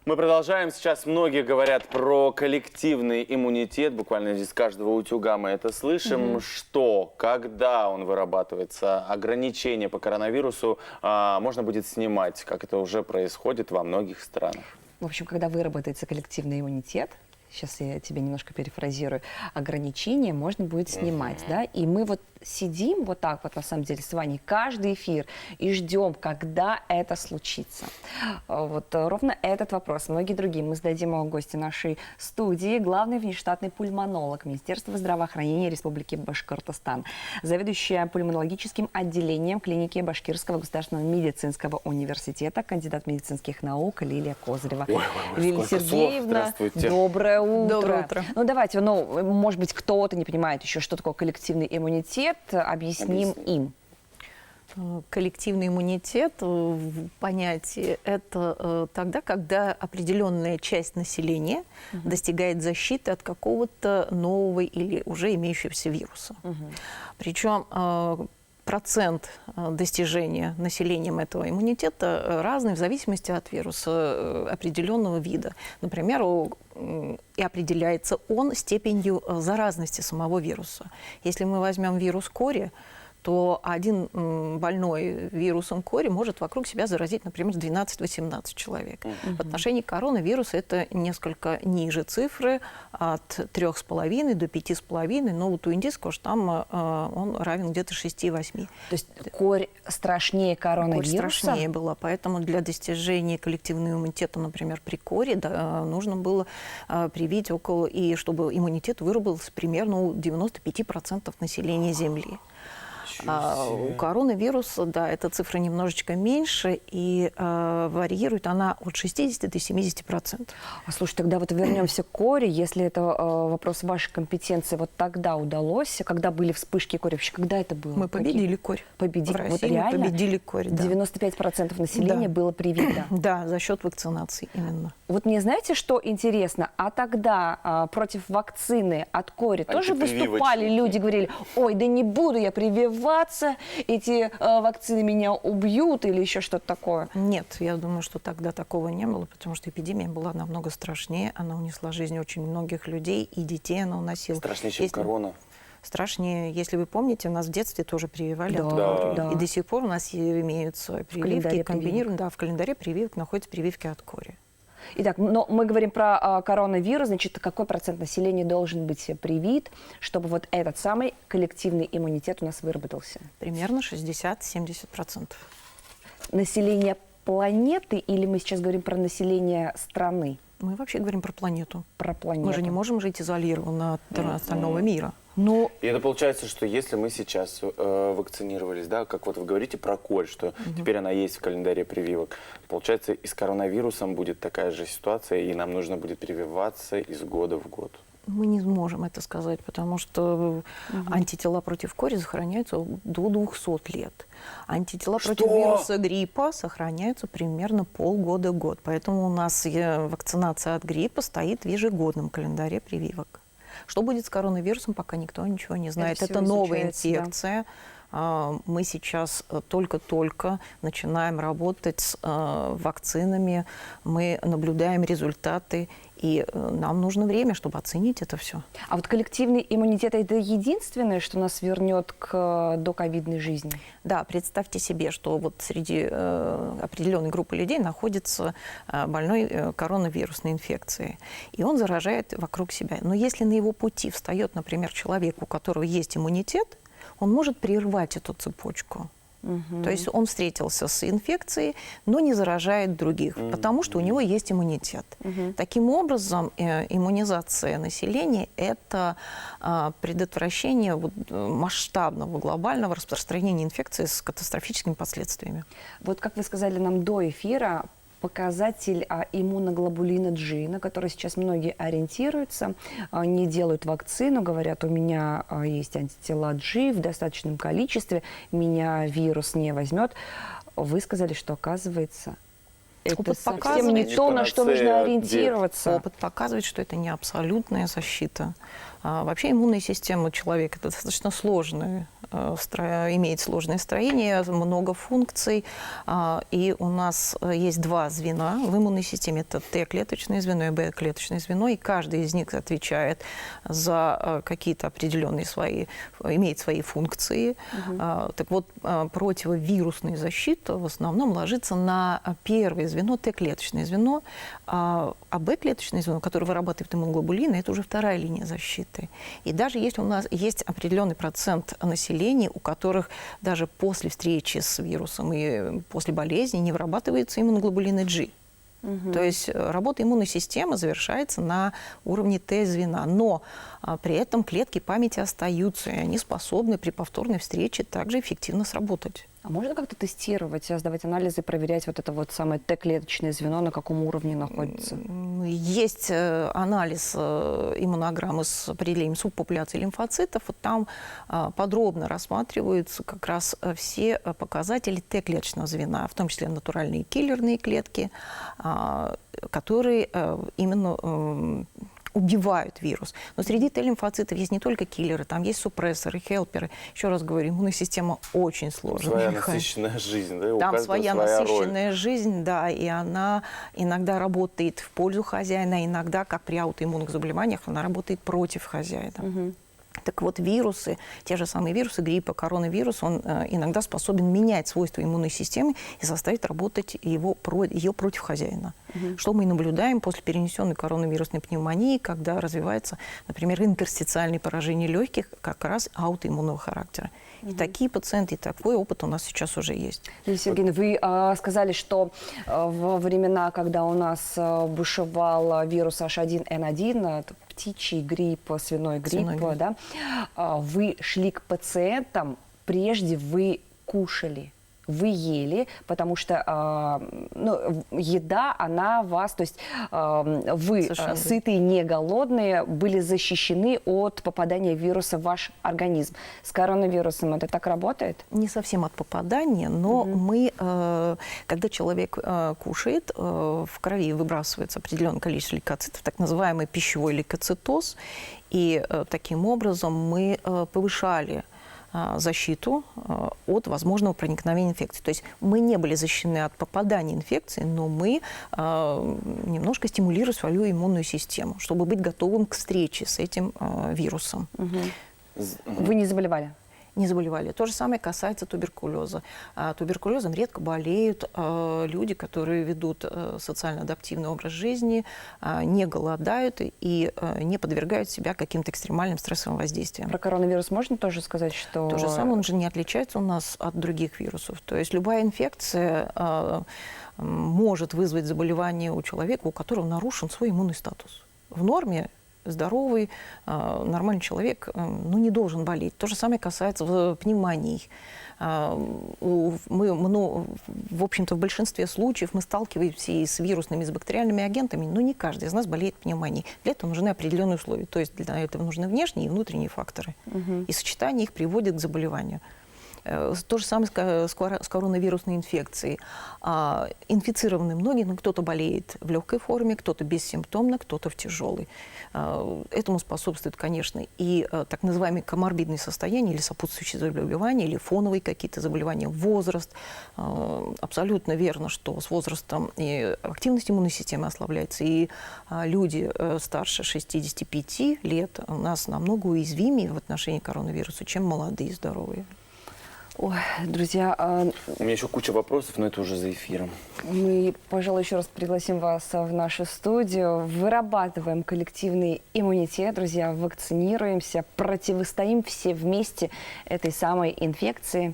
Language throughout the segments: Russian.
Мы продолжаем. Сейчас многие говорят про коллективный иммунитет. Буквально из каждого утюга мы это слышим. Что, когда он вырабатывается, ограничения по коронавирусу можно будет снимать, как это уже происходит во многих странах. В общем, когда выработается коллективный иммунитет, сейчас я тебе немножко перефразирую, ограничения можно будет снимать, да, и мы вот сидим вот так вот, на самом деле, с Ваней каждый эфир и ждем, когда это случится. Вот ровно этот вопрос, многие другие, мы зададим гости нашей студии, главный внештатный пульмонолог Министерства здравоохранения Республики Башкортостан, заведующая пульмонологическим отделением клиники Башкирского государственного медицинского университета, кандидат медицинских наук Лилия Козырева. Лилия Сергеевна, доброе утро. Доброе утро. Ну давайте, может быть, кто-то не понимает еще, что такое коллективный иммунитет, объясним им. Коллективный иммунитет в понятии это тогда, когда определенная часть населения достигает защиты от какого-то нового или уже имеющегося вируса. Причем процент достижения населением этого иммунитета разный в зависимости от вируса определенного вида. Например, и определяется он степенью заразности самого вируса. Если мы возьмем вирус кори, то один больной вирусом кори может вокруг себя заразить, например, 12-18 человек. В отношении коронавируса это несколько ниже цифры, от 3,5 до 5,5, но вот у индийского штамма он равен где-то 6-8. То есть корь страшнее коронавируса? Корь страшнее была, поэтому для достижения коллективного иммунитета, например, при коре, нужно было привить около, и чтобы иммунитет выработался примерно у 95% населения Земли. У коронавируса, да, эта цифра немножечко меньше, и варьирует она от 60 до 70%. Слушай, тогда вот вернемся к коре. Если это вопрос вашей компетенции, вот тогда удалось, когда были вспышки кори, вообще, когда это было? Мы победили корь. Победили. В России вот реально? мы победили корь, да. 95% населения было привито. Да, за счет вакцинации именно. Вот мне знаете, что интересно? А тогда против вакцины от кори тоже выступали люди, говорили, ой, да не буду я прививаться, эти вакцины меня убьют или еще что-то такое? Нет, я думаю, что тогда такого не было, потому что эпидемия была намного страшнее, она унесла жизнь очень многих людей, и детей она уносила. Страшнее, чем корона? Страшнее, если вы помните, у нас в детстве тоже прививали от кори. Да. И до сих пор у нас имеются прививки, комбинированные, да, в календаре прививок находятся прививки от кори. Итак, но мы говорим про коронавирус, значит, какой процент населения должен быть привит, чтобы вот этот самый коллективный иммунитет у нас выработался? Примерно 60-70%. Население планеты или мы сейчас говорим про население страны? Мы вообще говорим про планету. Про планету. Мы же не можем жить изолированно от остального мира. Ну, и это получается, что если мы сейчас вакцинировались, да, как вот вы говорите про корь, что теперь она есть в календаре прививок, получается, и с коронавирусом будет такая же ситуация, и нам нужно будет прививаться из года в год. Мы не можем это сказать, потому что антитела против кори сохраняются до 200 лет. Антитела против вируса гриппа сохраняются примерно полгода-год. Поэтому у нас вакцинация от гриппа стоит в ежегодном календаре прививок. Что будет с коронавирусом, пока никто ничего не знает. Это новая инфекция. Да. Мы сейчас только-только начинаем работать с вакцинами. Мы наблюдаем результаты. И нам нужно время, чтобы оценить это все. А вот коллективный иммунитет – это единственное, что нас вернет к доковидной жизни? Да, представьте себе, что вот среди определенной группы людей находится больной коронавирусной инфекцией. И он заражает вокруг себя. Но если на его пути встает, например, человек, у которого есть иммунитет, он может прервать эту цепочку. То есть он встретился с инфекцией, но не заражает других, потому что у него есть иммунитет. Таким образом, иммунизация населения – это предотвращение масштабного, глобального распространения инфекции с катастрофическими последствиями. Вот как вы сказали нам до эфира, показатель иммуноглобулина G, на который сейчас многие ориентируются, не делают вакцину, говорят, у меня есть антитела G в достаточном количестве, меня вирус не возьмет. Вы сказали, что, оказывается, Это Опыт совсем показывает, не то, на что нужно панацея, ориентироваться. Опыт показывает, что это не абсолютная защита. Вообще иммунная система человека это достаточно сложная, имеет сложное строение, много функций. И у нас есть два звена в иммунной системе. Это Т-клеточное звено и Б-клеточное звено. И каждый из них отвечает за какие-то определенные свои, имеет свои функции. Так вот, противовирусная защита в основном ложится на первое звено, Т-клеточное звено. А Б-клеточное звено, которое вырабатывает иммуноглобулины, это уже вторая линия защиты. И даже если у нас есть определенный процент населения, у которых даже после встречи с вирусом и после болезни не вырабатывается иммуноглобулины G. То есть работа иммунной системы завершается на уровне Т-звена. Но при этом клетки памяти остаются, и они способны при повторной встрече также эффективно сработать. А можно как-то тестировать, сдавать анализы, проверять вот это вот самое Т-клеточное звено, на каком уровне находится? Есть анализ иммунограммы с определением субпопуляции лимфоцитов. Вот там подробно рассматриваются как раз все показатели Т-клеточного звена, в том числе натуральные киллерные клетки, которые именно убивают вирус. Но среди Т-лимфоцитов есть не только киллеры, там есть супрессоры, хелперы. Еще раз говорю, иммунная система очень сложная. Своя насыщенная жизнь, да? Там своя насыщенная роль. жизнь, да, и она иногда работает в пользу хозяина, иногда, как при аутоиммунных заболеваниях, она работает против хозяина. Так вот, вирусы, те же самые вирусы гриппа, коронавирус, он иногда способен менять свойства иммунной системы и заставить работать ее против хозяина. Что мы наблюдаем после перенесенной коронавирусной пневмонии, когда развивается, например, интерстициальное поражение легких как раз аутоиммунного характера. И такие пациенты, и такой опыт у нас сейчас уже есть. Лилия Сергеевна, вы сказали, что во времена, когда у нас бушевал вирус H1N1, это птичий грипп, свиной грипп, да, вы шли к пациентам, прежде вы кушали. Вы ели, потому что еда, она вас, то есть вы сытые, не голодные, были защищены от попадания вируса в ваш организм. С коронавирусом это так работает? Не совсем от попадания, но мы, когда человек кушает, в крови выбрасывается определенное количество лейкоцитов, так называемый пищевой лейкоцитоз, и таким образом мы повышали защиту от возможного проникновения инфекции. То есть мы не были защищены от попадания инфекции, но мы немножко стимулируем свою иммунную систему, чтобы быть готовым к встрече с этим вирусом. Вы не заболевали? Не заболевали. То же самое касается туберкулеза. Туберкулезом редко болеют люди, которые ведут социально адаптивный образ жизни, не голодают и не подвергают себя каким-то экстремальным стрессовым воздействиям. Про коронавирус можно тоже сказать, что... То же самое, он же не отличается у нас от других вирусов. То есть любая инфекция может вызвать заболевание у человека, у которого нарушен свой иммунный статус. В норме здоровый, нормальный человек не должен болеть. То же самое касается пневмонии. В общем-то, в большинстве случаев мы сталкиваемся и с вирусными, и с бактериальными агентами, но не каждый из нас болеет пневмонией. Для этого нужны определенные условия. То есть для этого нужны внешние и внутренние факторы. И сочетание их приводит к заболеванию. То же самое с коронавирусной инфекцией. Инфицированы многие, но кто-то болеет в легкой форме, кто-то бессимптомно, кто-то в тяжелой. Этому способствует, конечно, и так называемые коморбидные состояния, или сопутствующие заболевания, или фоновые какие-то заболевания, возраст. Абсолютно верно, что с возрастом и активность иммунной системы ослабляется, и люди старше 65 лет у нас намного уязвимее в отношении коронавируса, чем молодые и здоровые. Ой, друзья, У меня еще куча вопросов, но это уже за эфиром. мы, пожалуй, еще раз пригласим вас в нашу студию. Вырабатываем коллективный иммунитет, друзья, вакцинируемся, противостоим все вместе этой самой инфекции,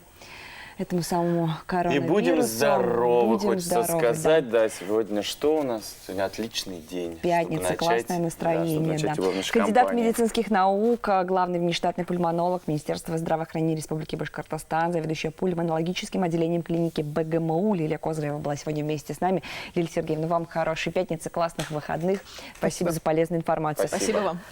этому самому коронавирусу. И будем здоровы, Будем хочется здоровы, сказать, да. Сегодня что у нас? Сегодня отличный день. Пятница, классное настроение. Да, Да. его в нашей Кандидат компании. медицинских наук, главный внештатный пульмонолог Министерства здравоохранения Республики Башкортостан, заведующая пульмонологическим отделением клиники БГМУ Лилия Козырева была сегодня вместе с нами. Лилия Сергеевна, вам хорошей пятницы, классных выходных. Спасибо за полезную информацию. Спасибо вам.